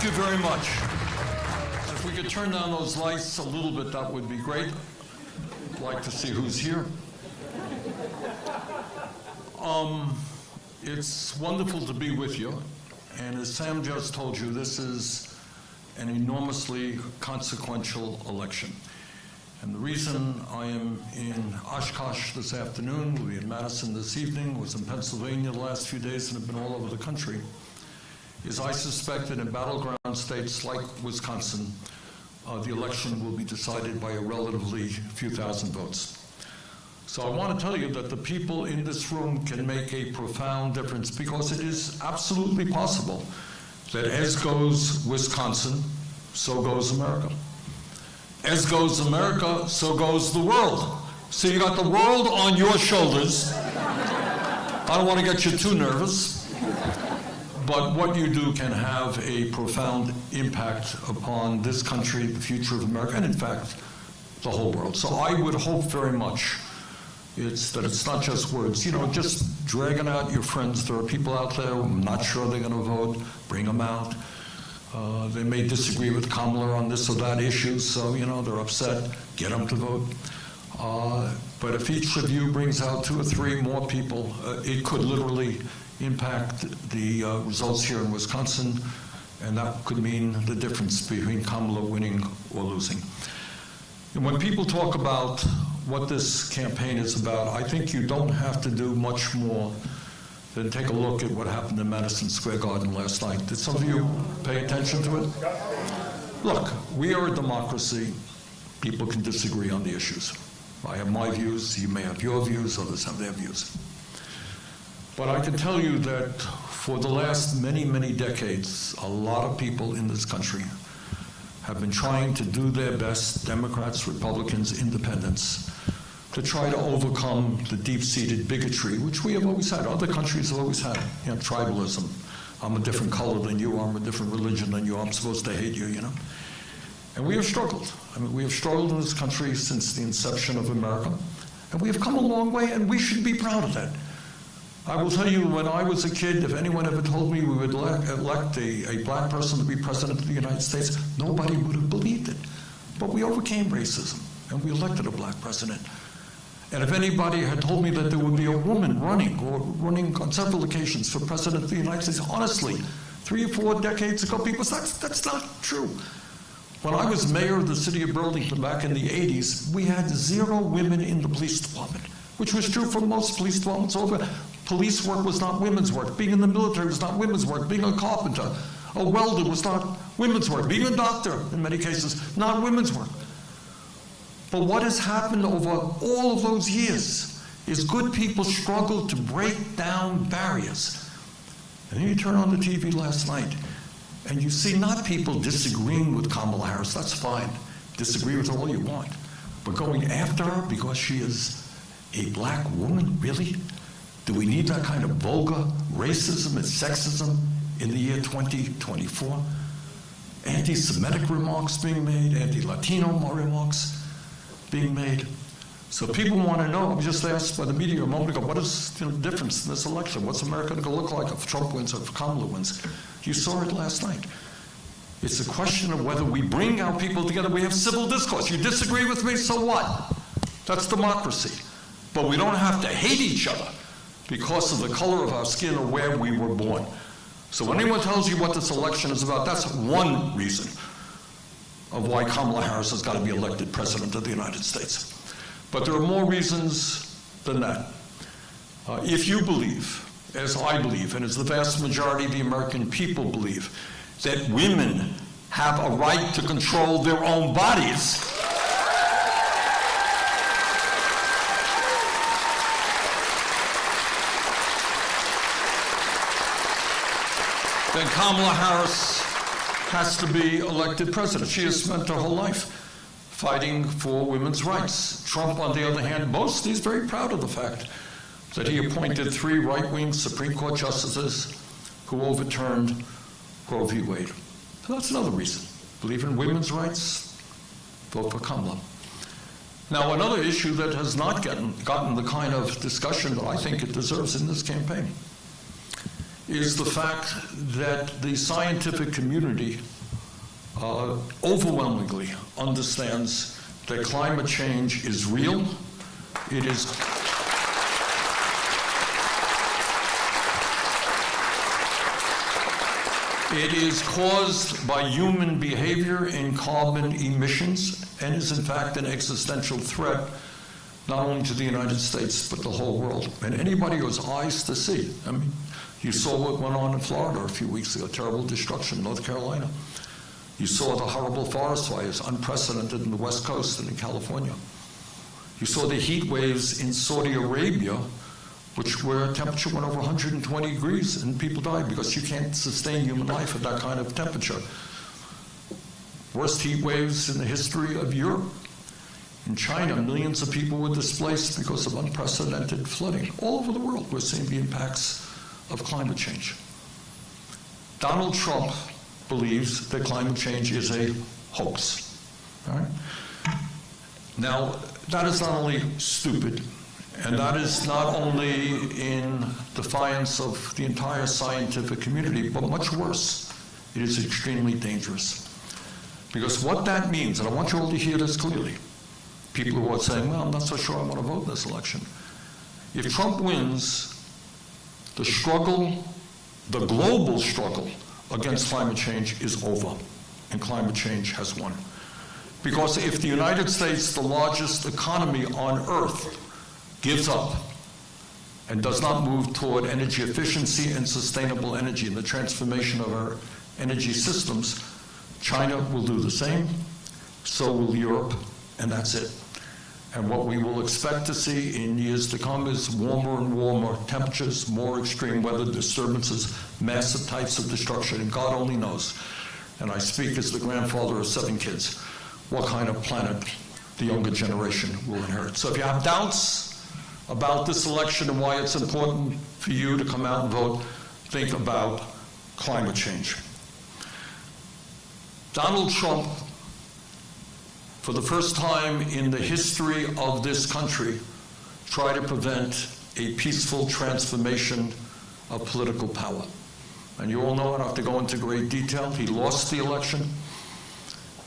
you very much. If we could turn down those lights a little bit, that would be great. I'd like to see who's here. It's wonderful to be with you. And as Sam just told you, this is an enormously consequential election. And the reason I am in Oshkosh this afternoon, we'll be in Madison this evening, was in Pennsylvania the last few days, and have been all over the country, is I suspect that in battleground states like Wisconsin, the election will be decided by a relatively few thousand votes. So I want to tell you that the people in this room can make a profound difference, because it is absolutely possible that as goes Wisconsin, so goes America. As goes America, so goes the world. So you got the world on your shoulders. I don't want to get you too nervous, but what you do can have a profound impact upon this country, the future of America, and in fact, the whole world. So I would hope very much that it's not just words. You know, just dragging out your friends. There are people out there who I'm not sure they're going to vote. Bring them out. They may disagree with Kamala on this or that issue, so, you know, they're upset. Get them to vote. But if each of you brings out 2 or 3 more people, it could literally impact the results here in Wisconsin, and that could mean the difference between Kamala winning or losing. And when people talk about what this campaign is about, I think you don't have to do much more than take a look at what happened in Madison Square Garden last night. Did some of you pay attention to it? Look, we are a democracy. People can disagree on the issues. I have my views, you may have your views, others have their views. But I can tell you that for the last many, many decades, a lot of people in this country have been trying to do their best, Democrats, Republicans, independents, to try to overcome the deep-seated bigotry, which we have always had. Other countries have always had, you know, tribalism. I'm a different color than you, I'm a different religion than you, I'm supposed to hate you, you know? And we have struggled. I mean, we have struggled in this country since the inception of America, and we have come a long way, and we should be proud of that. I will tell you, when I was a kid, if anyone ever told me we would elect a black person to be president of the United States, nobody would have believed it. But we overcame racism, and we elected a black president. And if anybody had told me that there would be a woman running on several occasions for president of the United States, honestly, 3 or 4 decades ago, people said, that's not true. When I was mayor of the city of Burlington back in the 80s, we had 0 women in the police department, which was true for most police departments over. Police work was not women's work. Being in the military was not women's work. Being a carpenter, a welder was not women's work. Being a doctor, in many cases, not women's work. But what has happened over all of those years is good people struggle to break down barriers. And then you turn on the TV last night, and you see not people disagreeing with Kamala Harris. That's fine. Disagree with her all you want. But going after her because she is a black woman, really? Do we need that kind of vulgar racism and sexism in the year 2024? Anti-Semitic remarks being made, anti-Latino remarks being made. So people want to know, I was just asked by the media a moment ago, what is the difference in this election? What's America going to look like if Trump wins or if Kamala wins? You saw it last night. It's a question of whether we bring our people together. We have civil discourse. You disagree with me, so what? That's democracy. But we don't have to hate each other because of the color of our skin or where we were born. So when anyone tells you what this election is about, that's one reason of why Kamala Harris has got to be elected president of the United States. But there are more reasons than that. If you believe, as I believe, and as the vast majority of the American people believe, that women have a right to control their own bodies, then Kamala Harris has to be elected president. She has spent her whole life fighting for women's rights. Trump, on the other hand, boasts he's very proud of the fact that he appointed 3 right-wing Supreme Court justices who overturned Roe v. Wade. So that's another reason. Believe in women's rights, vote for Kamala. Now, another issue that has not gotten the kind of discussion that I think it deserves in this campaign is the fact that the scientific community overwhelmingly understands that climate change is real. It is caused by human behavior in carbon emissions and is in fact an existential threat not only to the United States but the whole world. And anybody who has eyes to see, I mean, you saw what went on in Florida a few weeks ago, terrible destruction in North Carolina. You saw the horrible forest fires, unprecedented in the West Coast and in California. You saw the heat waves in Saudi Arabia, where temperature went over 120 degrees and people died because you can't sustain human life at that kind of temperature. Worst heat waves in the history of Europe. In China, millions of people were displaced because of unprecedented flooding. All over the world, we're seeing the impacts of climate change. Donald Trump believes that climate change is a hoax. All right? Now, that is not only stupid, and that is not only in defiance of the entire scientific community, but much worse, it is extremely dangerous. Because what that means, and I want you all to hear this clearly, people who are saying, well, I'm not so sure I want to vote in this election. If Trump wins, the struggle, the global struggle against climate change is over, and climate change has won. Because if the United States, the largest economy on earth, gives up and does not move toward energy efficiency and sustainable energy and the transformation of our energy systems, China will do the same, so will Europe, and that's it. And what we will expect to see in years to come is warmer and warmer temperatures, more extreme weather disturbances, massive types of destruction, and God only knows, and I speak as the grandfather of 7 kids, what kind of planet the younger generation will inherit. So if you have doubts about this election and why it's important for you to come out and vote, think about climate change. Donald Trump, for the first time in the history of this country, tried to prevent a peaceful transformation of political power. And you all know, I don't have to go into great detail, he lost the election,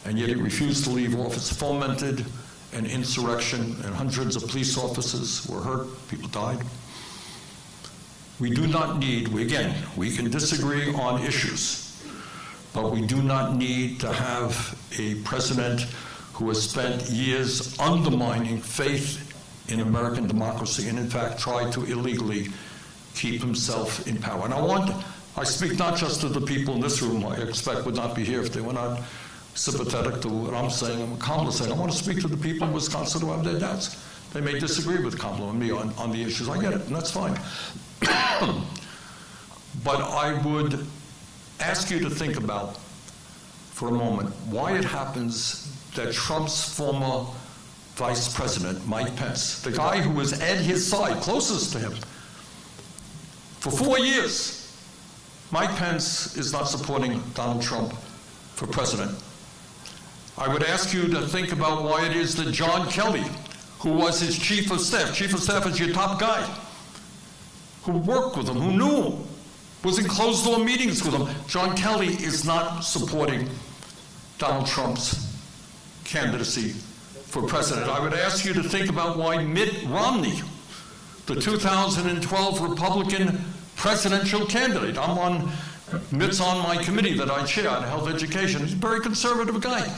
and yet he refused to leave office, fomented an insurrection, and hundreds of police officers were hurt, people died. We do not need, we can disagree on issues, but we do not need to have a president who has spent years undermining faith in American democracy and in fact tried to illegally keep himself in power. And I speak not just to the people in this room, I expect would not be here if they were not sympathetic to what I'm saying and what Kamala said. I want to speak to the people in Wisconsin who have their doubts. They may disagree with Kamala and me on the issues. I get it, and that's fine. But I would ask you to think about, for a moment, why it happens that Trump's former vice president, Mike Pence, the guy who was at his side, closest to him, for 4 years, Mike Pence is not supporting Donald Trump for president. I would ask you to think about why it is that John Kelly, who was his chief of staff is your top guy, who worked with him, who knew him, was in closed-door meetings with him. John Kelly is not supporting Donald Trump's candidacy for president. I would ask you to think about why Mitt Romney, the 2012 Republican presidential candidate, Mitt's on my committee that I chair on health education. He's a very conservative guy,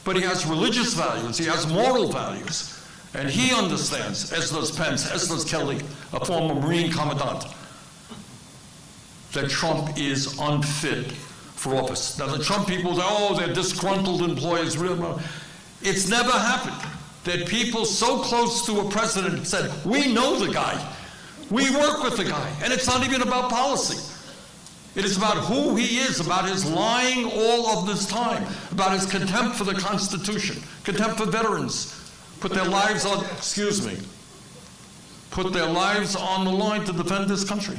but he has religious values, he has moral values, and he understands, as does Pence, as does Kelly, a former Marine commandant, that Trump is unfit for office. Now the Trump people say, oh, they're disgruntled employees. It's never happened that people so close to a president said, we know the guy, we work with the guy, and it's not even about policy. It is about who he is, about his lying all of this time, about his contempt for the Constitution, contempt for veterans, put their lives on the line to defend this country.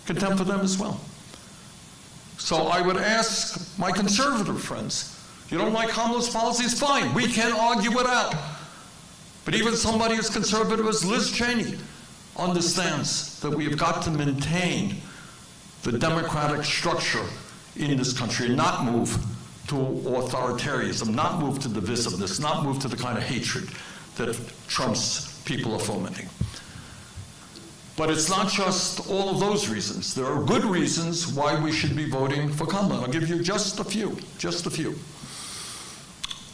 Contempt for them as well. So I would ask my conservative friends, you don't like Kamala's policies? Fine, we can argue it out. But even somebody as conservative as Liz Cheney understands that we have got to maintain the democratic structure in this country and not move to authoritarianism, not move to divisiveness, not move to the kind of hatred that Trump's people are fomenting. But it's not just all of those reasons. There are good reasons why we should be voting for Kamala. I'll give you just a few.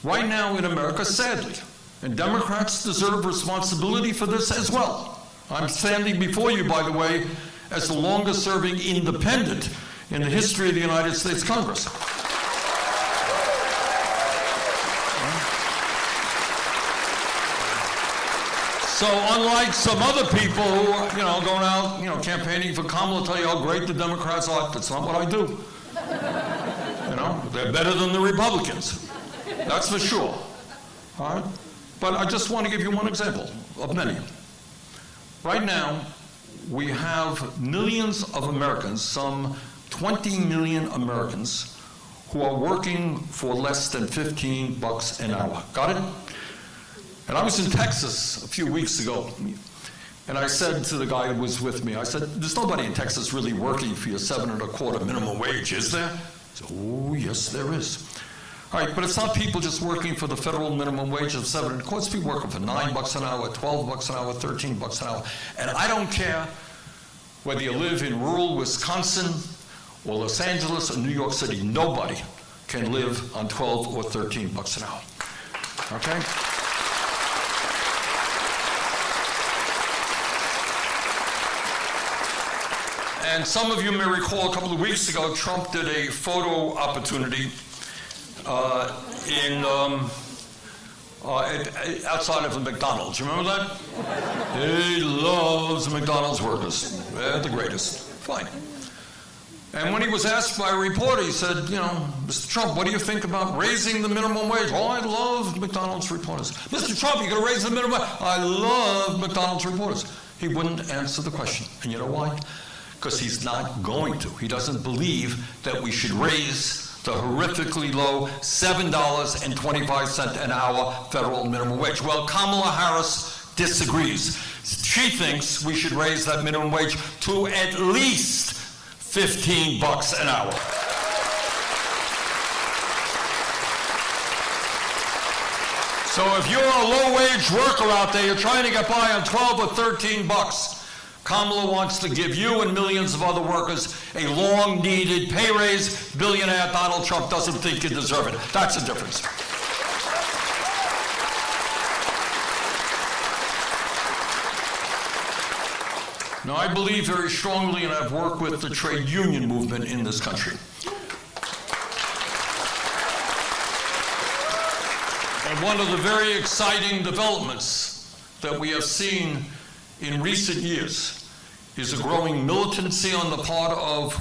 Right now in America, sadly, and Democrats deserve responsibility for this as well. I'm standing before you, by the way, as the longest-serving independent in the history of the United States Congress. So unlike some other people who are, going out, campaigning for Kamala, tell you how great the Democrats are, that's not what I do. They're better than the Republicans. That's for sure. All right? But I just want to give you one example of many. Right now, we have millions of Americans, some 20 million Americans, who are working for less than $15 an hour. Got it? And I was in Texas a few weeks ago, and I said to the guy who was with me, I said, there's nobody in Texas really working for your $7.25 minimum wage, is there? He said, oh, yes, there is. All right, but it's not people just working for the federal minimum wage of $7.25. It's people working for $9 an hour, $12 an hour, $13 an hour. And I don't care whether you live in rural Wisconsin or Los Angeles or New York City. Nobody can live on $12 or $13 an hour. Okay? And some of you may recall a couple of weeks ago, Trump did a photo opportunity outside of a McDonald's. You remember that? He loves McDonald's workers. They're the greatest. Fine. And when he was asked by a reporter, he said, Mr. Trump, what do you think about raising the minimum wage? Oh, I love McDonald's reporters. Mr. Trump, you're going to raise the minimum wage? I love McDonald's reporters. He wouldn't answer the question. And you know why? Because he's not going to. He doesn't believe that we should raise the horrifically low $7.25 an hour federal minimum wage. Well, Kamala Harris disagrees. She thinks we should raise that minimum wage to at least $15 an hour. So if you're a low-wage worker out there, you're trying to get by on 12 or 13 bucks, Kamala wants to give you and millions of other workers a long-needed pay raise. Billionaire Donald Trump doesn't think you deserve it. That's the difference. Now, I believe very strongly, and I've worked with the trade union movement in this country. And one of the very exciting developments that we have seen in recent years is a growing militancy on the part of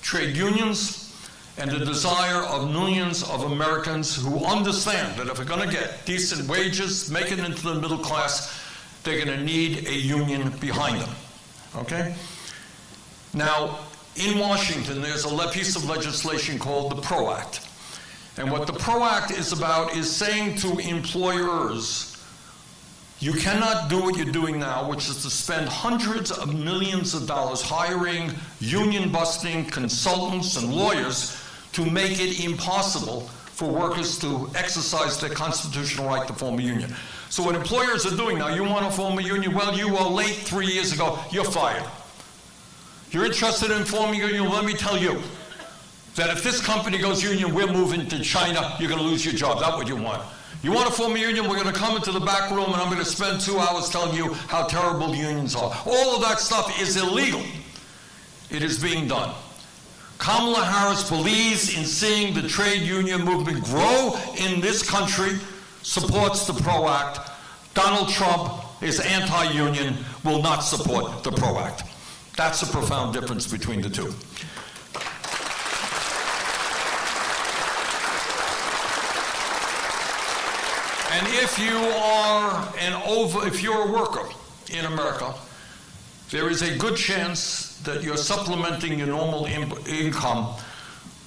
trade unions and the desire of millions of Americans who understand that if they're going to get decent wages, make it into the middle class, they're going to need a union behind them. Okay? Now, in Washington, there's a piece of legislation called the PRO Act. And what the PRO Act is about is saying to employers, you cannot do what you're doing now, which is to spend hundreds of millions of dollars hiring union-busting consultants and lawyers to make it impossible for workers to exercise their constitutional right to form a union. So what employers are doing now, you want to form a union? Well, you were late 3 years ago. You're fired. You're interested in forming a union? Let me tell you that if this company goes union, we're moving to China. You're going to lose your job. That's what you want. You want to form a union? We're going to come into the back room and I'm going to spend 2 hours telling you how terrible unions are. All of that stuff is illegal. It is being done. Kamala Harris believes in seeing the trade union movement grow in this country, supports the PRO Act. Donald Trump is anti-union, will not support the PRO Act. That's a profound difference between the two. And if you're a worker in America, there is a good chance that you're supplementing your normal income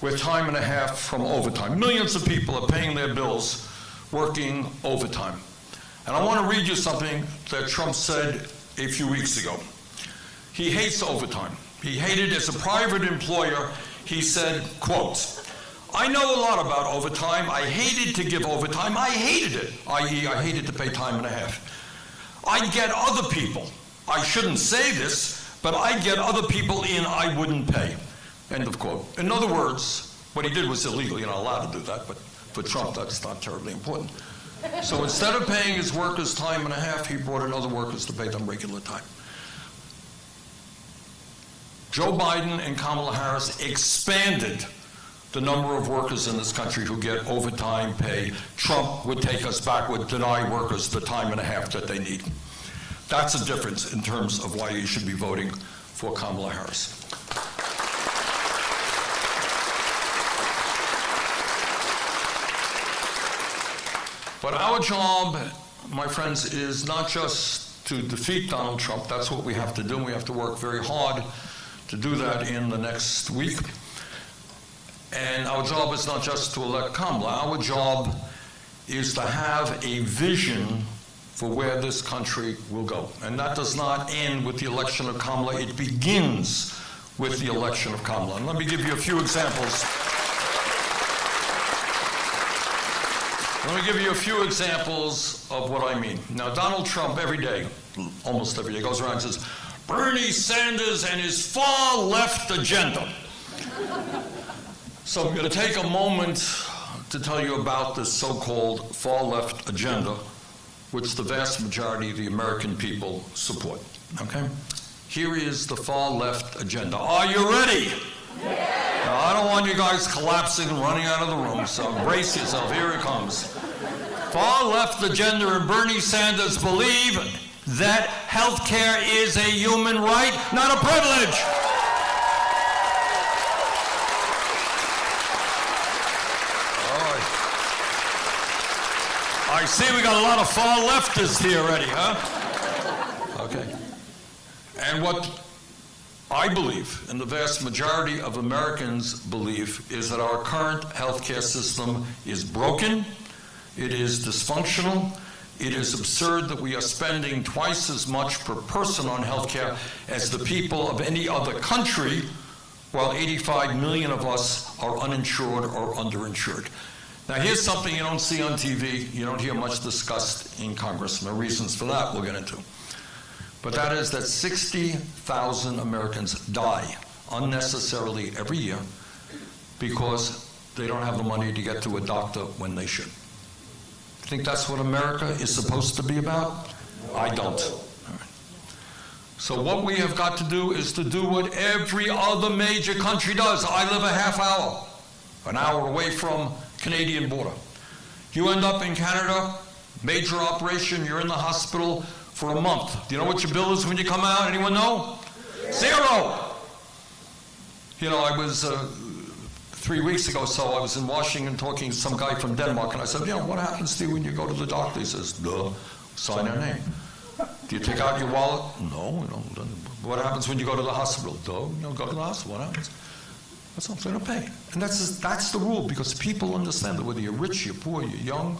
with time and a half from overtime. Millions of people are paying their bills working overtime. And I want to read you something that Trump said a few weeks ago. He hates overtime. He hated as a private employer. He said, quote, I know a lot about overtime. I hated to give overtime. I hated it, i.e. I hated to pay time and a half. I'd get other people. I shouldn't say this, but I'd get other people in I wouldn't pay. End of quote. In other words, what he did was illegal. You're not allowed to do that, but for Trump, that's not terribly important. So instead of paying his workers time and a half, he brought in other workers to pay them regular time. Joe Biden and Kamala Harris expanded the number of workers in this country who get overtime pay. Trump would take us back, would deny workers the time and a half that they need. That's a difference in terms of why you should be voting for Kamala Harris. But our job, my friends, is not just to defeat Donald Trump. That's what we have to do. We have to work very hard to do that in the next week. And our job is not just to elect Kamala. Our job is to have a vision for where this country will go. And that does not end with the election of Kamala. It begins with the election of Kamala. And let me give you a few examples. Let me give you a few examples of what I mean. Now, Donald Trump every day, almost every day, goes around and says, Bernie Sanders and his far-left agenda. So I'm going to take a moment to tell you about this so-called far-left agenda, which the vast majority of the American people support, okay? Here is the far-left agenda. Are you ready? Yeah. Now, I don't want you guys collapsing and running out of the room, so brace yourself. Here it comes. Far-left agenda and Bernie Sanders believe that health care is a human right, not a privilege. I see we got a lot of far leftists here already, huh? Okay. And what I believe, and the vast majority of Americans believe, is that our current healthcare system is broken, it is dysfunctional, it is absurd that we are spending twice as much per person on healthcare as the people of any other country, while 85 million of us are uninsured or underinsured. Now, here's something you don't see on TV, you don't hear much discussed in Congress, and the reasons for that we'll get into. But that is that 60,000 Americans die unnecessarily every year because they don't have the money to get to a doctor when they should. Think that's what America is supposed to be about? I don't. All right. So what we have got to do is to do what every other major country does. I live a half hour, an hour away from Canadian border. You end up in Canada, major operation, you're in the hospital for a month. Do you know what your bill is when you come out? Anyone know? Zero. You know, I was 3 weeks ago, so I was in Washington talking to some guy from Denmark, and I said, you know, what happens to you when you go to the doctor? He says, duh, sign your name. Do you take out your wallet? No, you don't. What happens when you go to the hospital? Duh, you don't go to the hospital. What happens? That's what I'm going to pay. And that's the rule, because people understand that whether you're rich, you're poor, you're young,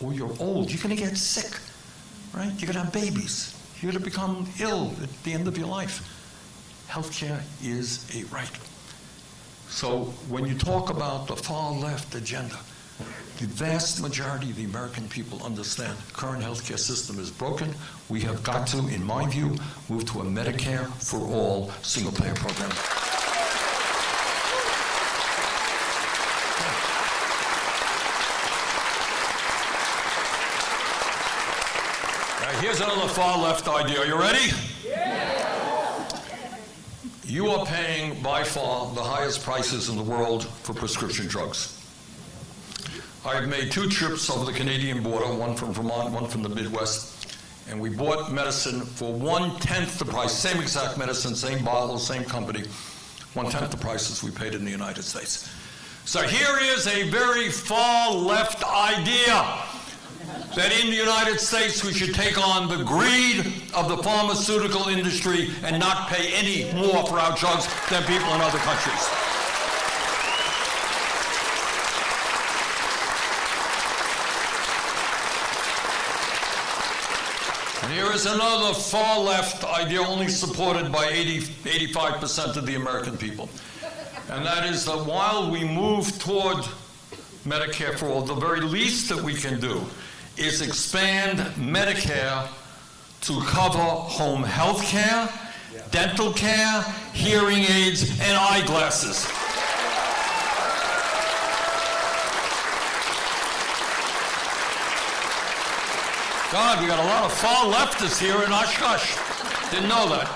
or you're old, you're going to get sick, right? You're going to have babies. You're going to become ill at the end of your life. Healthcare is a right. So when you talk about the far left agenda, the vast majority of the American people understand the current healthcare system is broken. We have got to, in my view, move to a Medicare for all single-payer program. Here's another far-left idea. Are you ready? Yeah. You are paying, by far, the highest prices in the world for prescription drugs. I have made 2 trips over the Canadian border, one from Vermont, one from the Midwest, and we bought medicine for 1/10 the price, same exact medicine, same bottle, same company, 1/10 the prices we paid in the United States. So here is a very far-left idea, that in the United States we should take on the greed of the pharmaceutical industry and not pay any more for our drugs than people in other countries. And here is another far-left idea only supported by 85% of the American people. And that is that while we move toward Medicare for all, the very least that we can do is expand Medicare to cover home health care, dental care, hearing aids, and eyeglasses. God, we got a lot of far leftists here in Oshkosh. Didn't know that.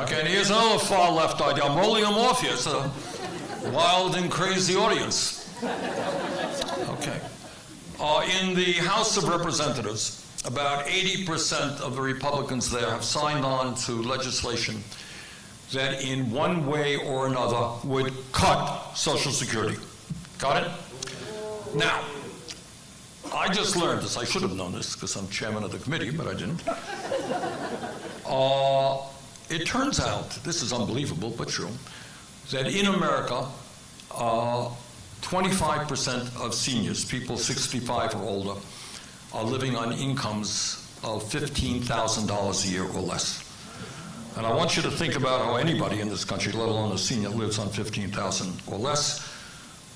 Okay, and here's another far left idea. I'm rolling them off here. It's a wild and crazy audience. Okay. In the House of Representatives, about 80% of the Republicans there have signed on to legislation that in one way or another would cut Social Security. Got it? Now, I just learned this. I should have known this because I'm chairman of the committee, but I didn't. It turns out, this is unbelievable but true, that in America, 25% of seniors, people 65 or older, are living on incomes of $15,000 a year or less. And I want you to think about how anybody in this country, let alone a senior, lives on $15,000 or less.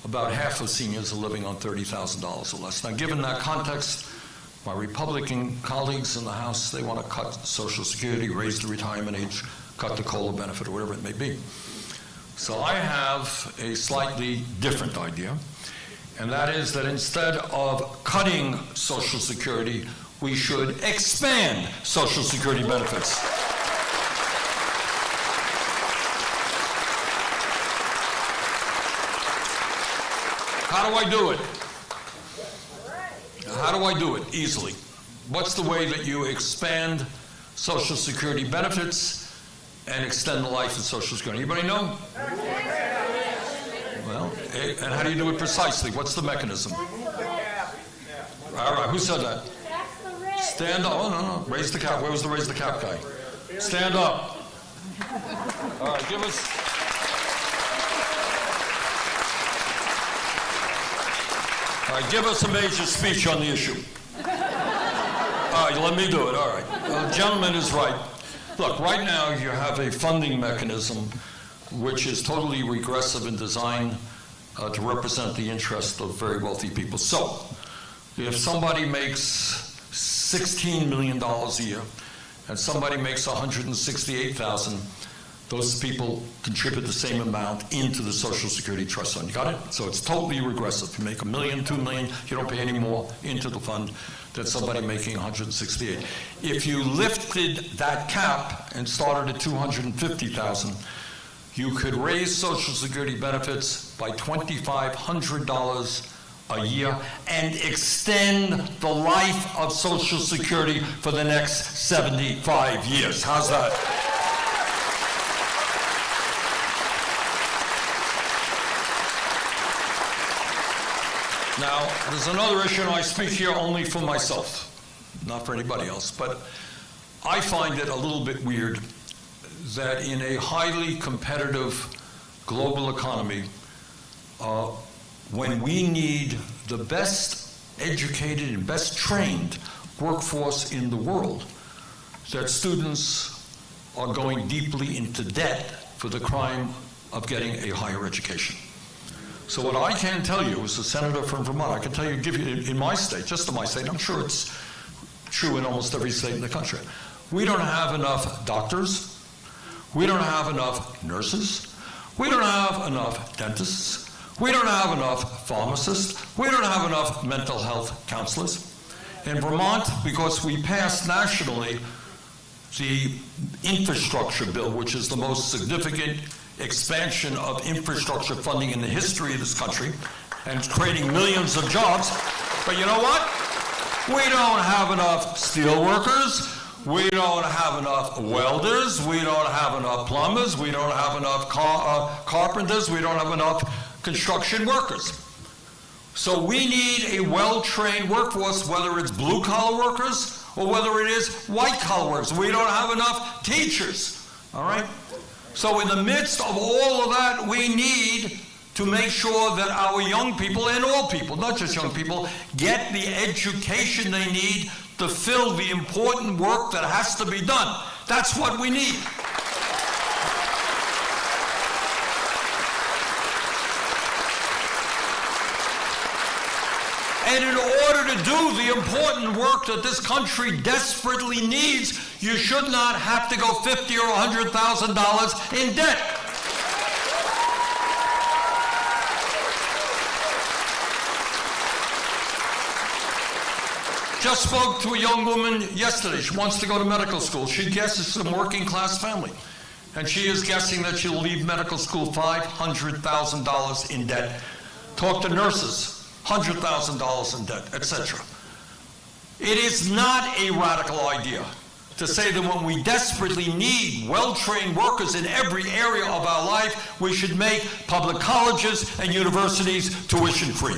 About half of seniors are living on $30,000 or less. Now, given that context, my Republican colleagues in the House, they want to cut Social Security, raise the retirement age, cut the COLA benefit, or whatever it may be. So I have a slightly different idea, and that is that instead of cutting Social Security, we should expand Social Security benefits. How do I do it? How do I do it easily? What's the way that you expand Social Security benefits and extend the life of Social Security? Anybody know? Well, and how do you do it precisely? What's the mechanism? All right, who said that? Stand up. Oh, no. Raise the cap. Where was the raise the cap guy? Stand up. All right, give us... All right, give us a major speech on the issue. All right, let me do it. All right. The gentleman is right. Look, right now you have a funding mechanism which is totally regressive and designed to represent the interest of very wealthy people. So, if somebody makes $16 million a year and somebody makes $168,000, those people contribute the same amount into the Social Security Trust Fund. You got it? So it's totally regressive. You make $1 million, $2 million, you don't pay any more into the fund than somebody making $168,000. If you lifted that cap and started at $250,000, you could raise Social Security benefits by $2,500 a year and extend the life of Social Security for the next 75 years. How's that? Now, there's another issue, and I speak here only for myself, not for anybody else, but I find it a little bit weird that in a highly competitive global economy, when we need the best educated and best trained workforce in the world, that students are going deeply into debt for the crime of getting a higher education. So what I can tell you as a senator from Vermont, I can tell you, give you in my state, just in my state, I'm sure it's true in almost every state in the country, we don't have enough doctors, we don't have enough nurses, we don't have enough dentists, we don't have enough pharmacists, we don't have enough mental health counselors. In Vermont, because we passed nationally the infrastructure bill, which is the most significant expansion of infrastructure funding in the history of this country, and it's creating millions of jobs. But you know what? We don't have enough steel workers, we don't have enough welders, we don't have enough plumbers, we don't have enough carpenters, we don't have enough construction workers. So we need a well-trained workforce, whether it's blue-collar workers or whether it is white-collar workers. We don't have enough teachers, all right? So in the midst of all of that, we need to make sure that our young people, and all people, not just young people, get the education they need to fill the important work that has to be done. That's what we need. And in order to do the important work that this country desperately needs, you should not have to go $50,000 or $100,000 in debt. Just spoke to a young woman yesterday. She wants to go to medical school. She guesses from a working class family. And she is guessing that she'll leave medical school $500,000 in debt. Talk to nurses, $100,000 in debt, etc. It is not a radical idea to say that when we desperately need well-trained workers in every area of our life, we should make public colleges and universities tuition-free.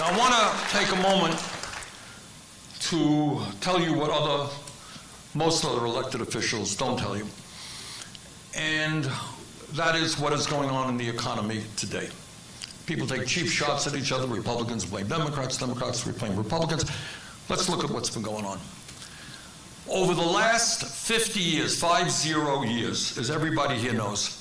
I want to take a moment to tell you what most other elected officials don't tell you. And that is what is going on in the economy today. People take cheap shots at each other. Republicans blame Democrats. Democrats blame Republicans. Let's look at what's been going on. Over the last 50 years, 50 years, as everybody here knows,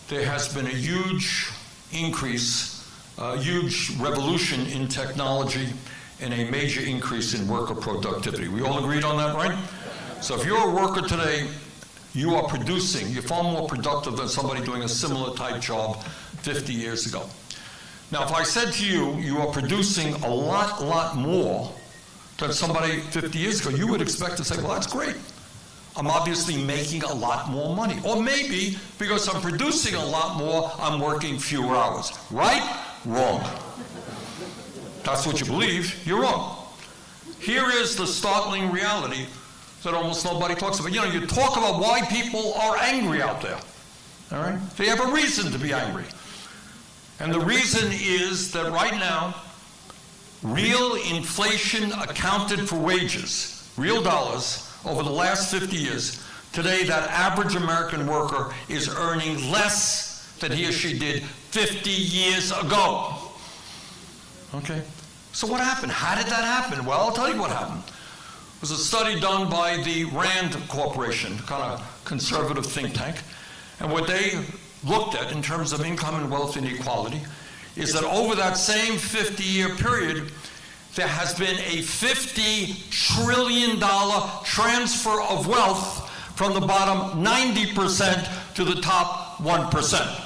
there has been a huge increase, a huge revolution in technology, and a major increase in worker productivity. We all agreed on that, right? So if you're a worker today, you are producing, you're far more productive than somebody doing a similar type job 50 years ago. Now, if I said to you, you are producing a lot more than somebody 50 years ago, you would expect to say, well, that's great. I'm obviously making a lot more money. Or maybe because I'm producing a lot more, I'm working fewer hours. Right? Wrong. That's what you believe. You're wrong. Here is the startling reality that almost nobody talks about. You know, you talk about why people are angry out there. All right? They have a reason to be angry. And the reason is that right now, real inflation accounted for wages, real dollars, over the last 50 years, today that average American worker is earning less than he or she did 50 years ago. Okay? So what happened? How did that happen? Well, I'll tell you what happened. It was a study done by the Rand Corporation, kind of conservative think tank. And what they looked at in terms of income and wealth inequality is that over that same 50-year period, there has been a $50 trillion transfer of wealth from the bottom 90% to the top 1%.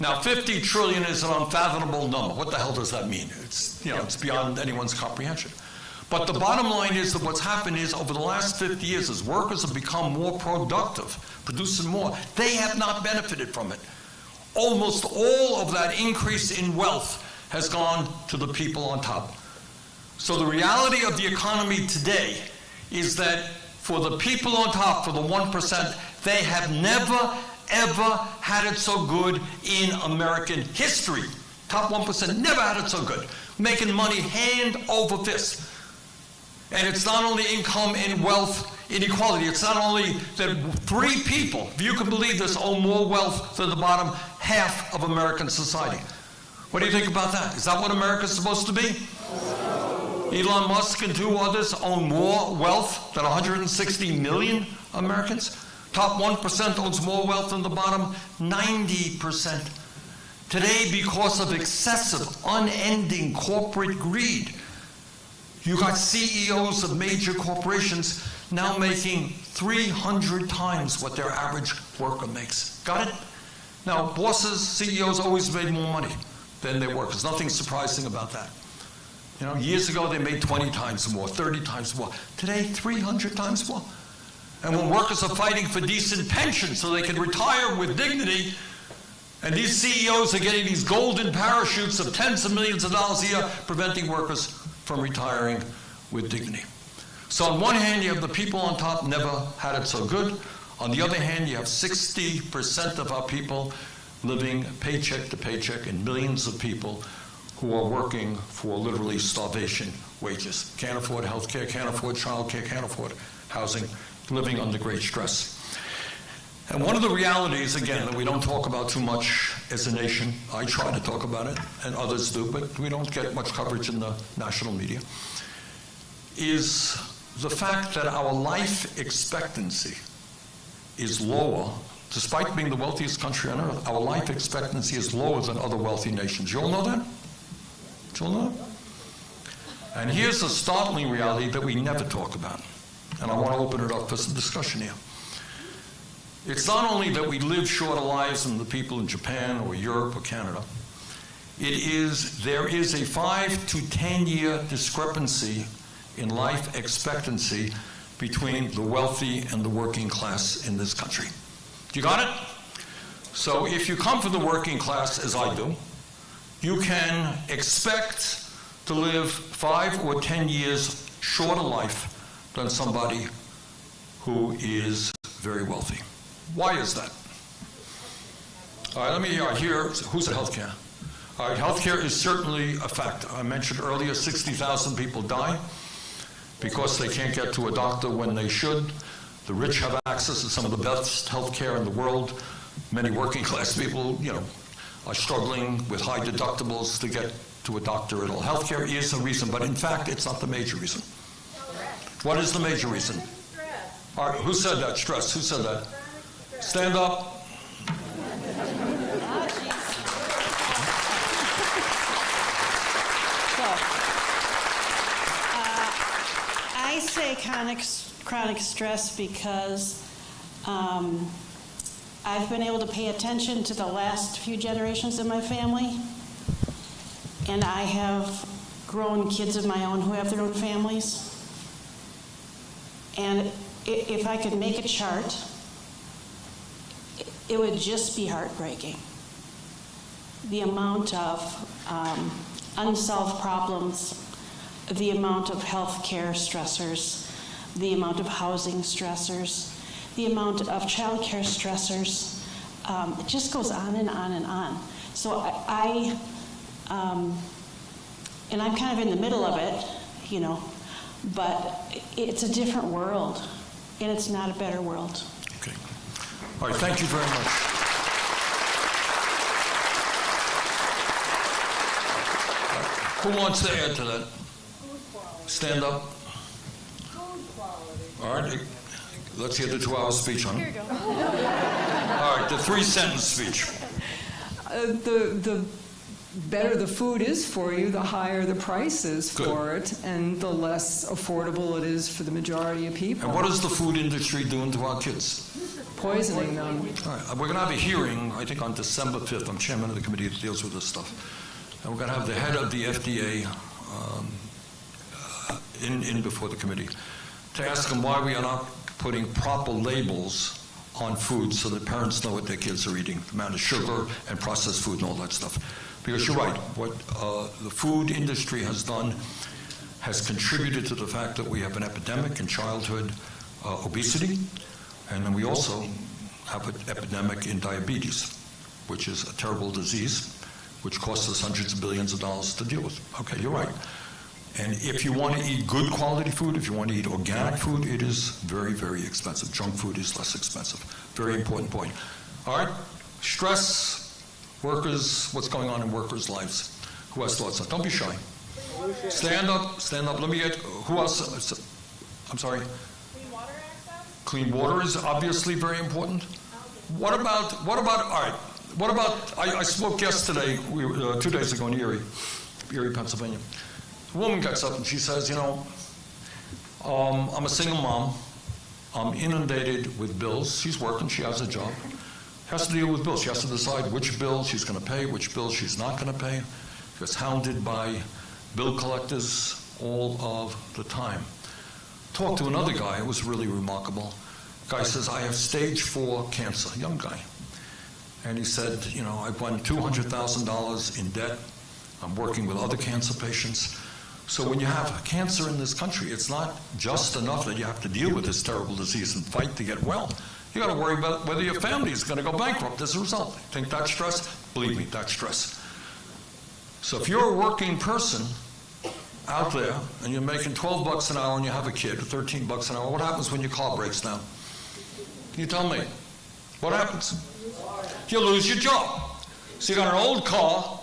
Now, 50 trillion is an unfathomable number. What the hell does that mean? It's, you know, it's beyond anyone's comprehension. But the bottom line is that what's happened is over the last 50 years, as workers have become more productive, producing more, they have not benefited from it. Almost all of that increase in wealth has gone to the people on top. So the reality of the economy today is that for the people on top, for the 1%, they have never, ever had it so good in American history. Top 1% never had it so good. Making money hand over fist. And it's not only income and wealth inequality. It's not only that 3 people, if you can believe this, own more wealth than the bottom half of American society. What do you think about that? Is that what America's supposed to be? Elon Musk and 2 others own more wealth than 160 million Americans. Top 1% owns more wealth than the bottom 90%. Today, because of excessive, unending corporate greed, you got CEOs of major corporations now making 300 times what their average worker makes. Got it? Now, bosses, CEOs always made more money than their workers. Nothing surprising about that. You know, years ago they made 20 times more, 30 times more. Today, 300 times more. And when workers are fighting for decent pensions so they can retire with dignity, and these CEOs are getting these golden parachutes of tens of millions of dollars a year, preventing workers from retiring with dignity. So on one hand, you have the people on top never had it so good. On the other hand, you have 60% of our people living paycheck to paycheck, and millions of people who are working for literally starvation wages. Can't afford health care, can't afford child care, can't afford housing, living under great stress. And one of the realities, again, that we don't talk about too much as a nation, I try to talk about it, and others do, but we don't get much coverage in the national media, is the fact that our life expectancy is lower, despite being the wealthiest country on earth, our life expectancy is lower than other wealthy nations. You all know that? You all know that? And here's a startling reality that we never talk about. And I want to open it up for some discussion here. It's not only that we live shorter lives than the people in Japan or Europe or Canada. There is a 5 to 10 year discrepancy in life expectancy between the wealthy and the working class in this country. You got it? So if you come from the working class, as I do, you can expect to live 5 or 10 years shorter life than somebody who is very wealthy. Why is that? All right, let me hear, who's at healthcare? All right, healthcare is certainly a factor. I mentioned earlier 60,000 people die because they can't get to a doctor when they should. The rich have access to some of the best healthcare in the world. Many working class people, are struggling with high deductibles to get to a doctor at all. Healthcare is a reason, but in fact, it's not the major reason. What is the major reason? All right, who said that? Stress. Who said that? Stand up. I say chronic stress because I've been able to pay attention to the last few generations of my family, and I have grown kids of my own who have their own families. And if I could make a chart, it would just be heartbreaking. The amount of unsolved problems, the amount of healthcare stressors, the amount of housing stressors, the amount of childcare stressors. It just goes on and on and on. So and I'm kind of in the middle of it, but it's a different world, and it's not a better world. Okay. All right, thank you very much. Who wants to add to that? Stand up. All right, let's hear the 2-hour speech on it. Here you go. All right, the 3-sentence speech. The better the food is for you, the higher the price is for it, and the less affordable it is for the majority of people. And what is the food industry doing to our kids? Poisoning them. All right, we're going to have a hearing, I think on December 5th. I'm chairman of the committee that deals with this stuff. And we're going to have the head of the FDA in before the committee to ask them why we are not putting proper labels on food so that parents know what their kids are eating, the amount of sugar and processed food and all that stuff. Because you're right, what the food industry has done has contributed to the fact that we have an epidemic in childhood obesity, and then we also have an epidemic in diabetes, which is a terrible disease, which costs us hundreds of billions of dollars to deal with. Okay, you're right. And if you want to eat good quality food, if you want to eat organic food, it is very, very expensive. Junk food is less expensive. Very important point. All right, stress, workers, what's going on in workers' lives? Who has thoughts on it? Don't be shy. Stand up, stand up. Let me get, who else? I'm sorry. Clean water access? Clean water is obviously very important. What about, all right, what about, I spoke yesterday, 2 days ago in Erie, Pennsylvania. A woman gets up and she says, I'm a single mom. I'm inundated with bills. She's working, she has a job. Has to deal with bills. She has to decide which bill she's going to pay, which bill she's not going to pay. She gets hounded by bill collectors all of the time. Talked to another guy, it was really remarkable. Guy says, I have stage 4 cancer, young guy. And he said, I've won $200,000 in debt. I'm working with other cancer patients. So when you have cancer in this country, it's not just enough that you have to deal with this terrible disease and fight to get well. You got to worry about whether your family is going to go bankrupt as a result. Think that's stress? Believe me, that's stress. So if you're a working person out there and you're making $12 an hour and you have a kid, or $13 an hour, what happens when your car breaks down? Can you tell me? What happens? You lose your job. So you got an old car,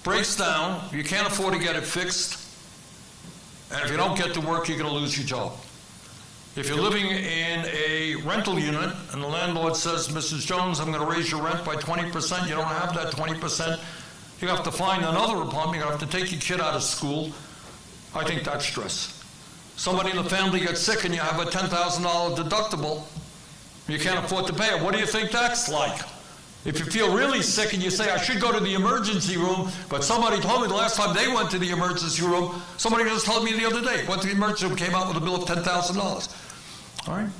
breaks down, you can't afford to get it fixed, and if you don't get to work, you're going to lose your job. If you're living in a rental unit and the landlord says, Mrs. Jones, I'm going to raise your rent by 20%, you don't have that 20%, you have to find another apartment, you have to take your kid out of school, I think that's stress. Somebody in the family gets sick and you have a $10,000 deductible, you can't afford to pay it. What do you think that's like? If you feel really sick and you say, I should go to the emergency room, but somebody told me the last time they went to the emergency room, somebody just told me the other day, went to the emergency room, came out with a bill of $10,000. All right?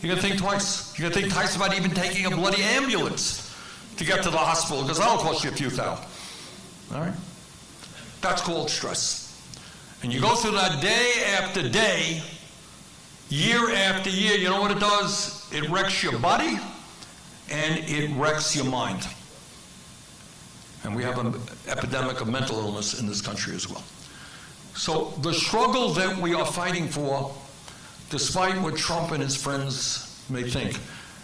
You're going to think twice. You're going to think twice about even taking a bloody ambulance to get to the hospital, because that'll cost you a few thousand. All right? That's called stress. And you go through that day after day, year after year, you know what it does? It wrecks your body, and it wrecks your mind. And we have an epidemic of mental illness in this country as well. So the struggle that we are fighting for, despite what Trump and his friends may think,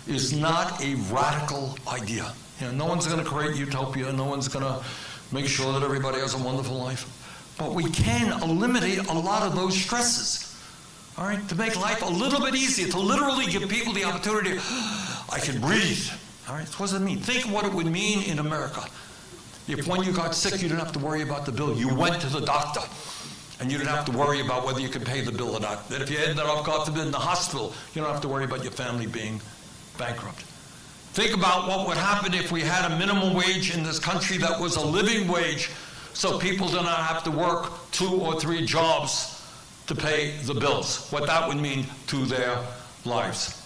is not a radical idea. You know, no one's going to create utopia, no one's going to make sure that everybody has a wonderful life. But we can eliminate a lot of those stresses, all right, to make life a little bit easier, to literally give people the opportunity, I can breathe. All right, what does that mean? Think of what it would mean in America if when you got sick, you didn't have to worry about the bill. You went to the doctor, and you didn't have to worry about whether you could pay the bill or not. That if you ended up, God forbid, in the hospital, you don't have to worry about your family being bankrupt. Think about what would happen if we had a minimum wage in this country that was a living wage, so people do not have to work 2 or 3 jobs to pay the bills, what that would mean to their lives.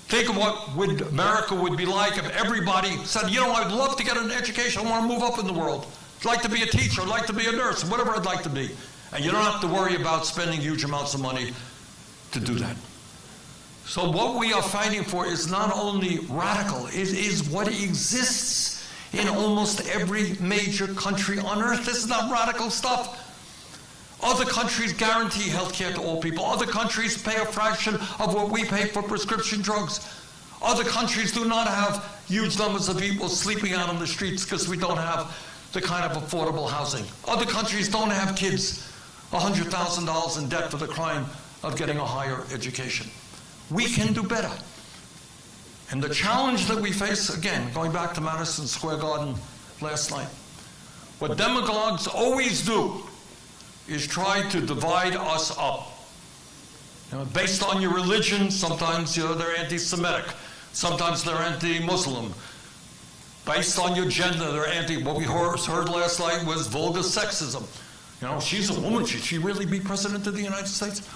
Think of what America would be like if everybody said, you know, I'd love to get an education, I want to move up in the world. I'd like to be a teacher, I'd like to be a nurse, whatever I'd like to be. And you don't have to worry about spending huge amounts of money to do that. So what we are fighting for is not only radical, it is what exists in almost every major country on earth. This is not radical stuff. Other countries guarantee health care to all people. Other countries pay a fraction of what we pay for prescription drugs. Other countries do not have huge numbers of people sleeping out on the streets because we don't have the kind of affordable housing. Other countries don't have kids $100,000 in debt for the crime of getting a higher education. We can do better. And the challenge that we face, again, going back to Madison Square Garden last night, what demagogues always do is try to divide us up. You know, based on your religion, sometimes they're anti-Semitic, sometimes they're anti-Muslim. Based on your gender, they're anti, what we heard last night was vulgar sexism. You know, she's a woman, should she really be president of the United States?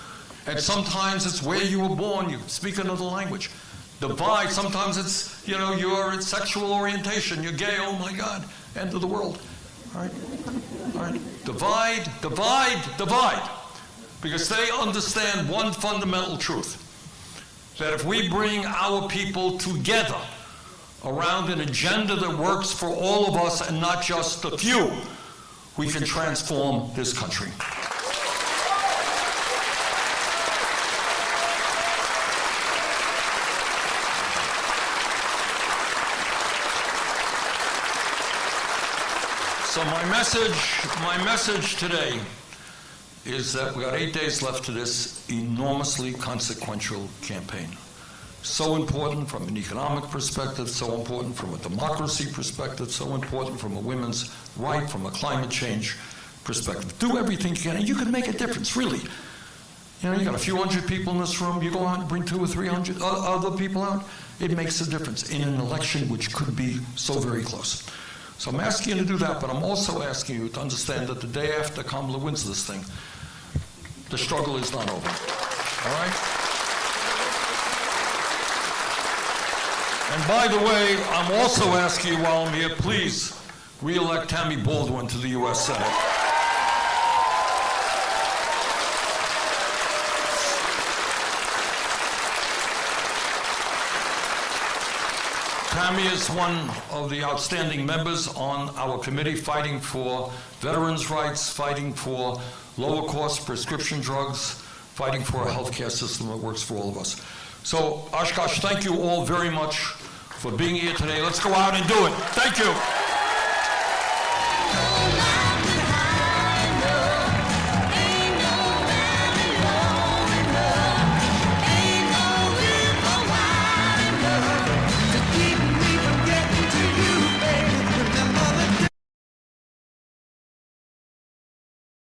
And sometimes it's where you were born, you speak another language. Divide, sometimes it's, you know, your sexual orientation, you're gay, oh my God, end of the world. All right? All right? Divide, divide, divide. Because they understand one fundamental truth, that if we bring our people together around an agenda that works for all of us and not just a few, we can transform this country. So my message today is that we got 8 days left to this enormously consequential campaign. So important from an economic perspective, so important from a democracy perspective, so important from a women's right, from a climate change perspective. Do everything you can, and you can make a difference, really. You know, you got a few hundred people in this room, you go out and bring 200 or 300 other people out, it makes a difference in an election which could be so very close. So I'm asking you to do that, but I'm also asking you to understand that the day after Kamala wins this thing, the struggle is not over. All right? And by the way, I'm also asking you while I'm here, please re-elect Tammy Baldwin to the U.S. Senate. Tammy is one of the outstanding members on our committee fighting for veterans' rights, fighting for lower-cost prescription drugs, fighting for a health care system that works for all of us. So, Oshkosh, thank you all very much for being here today. Let's go out and do it. Thank you.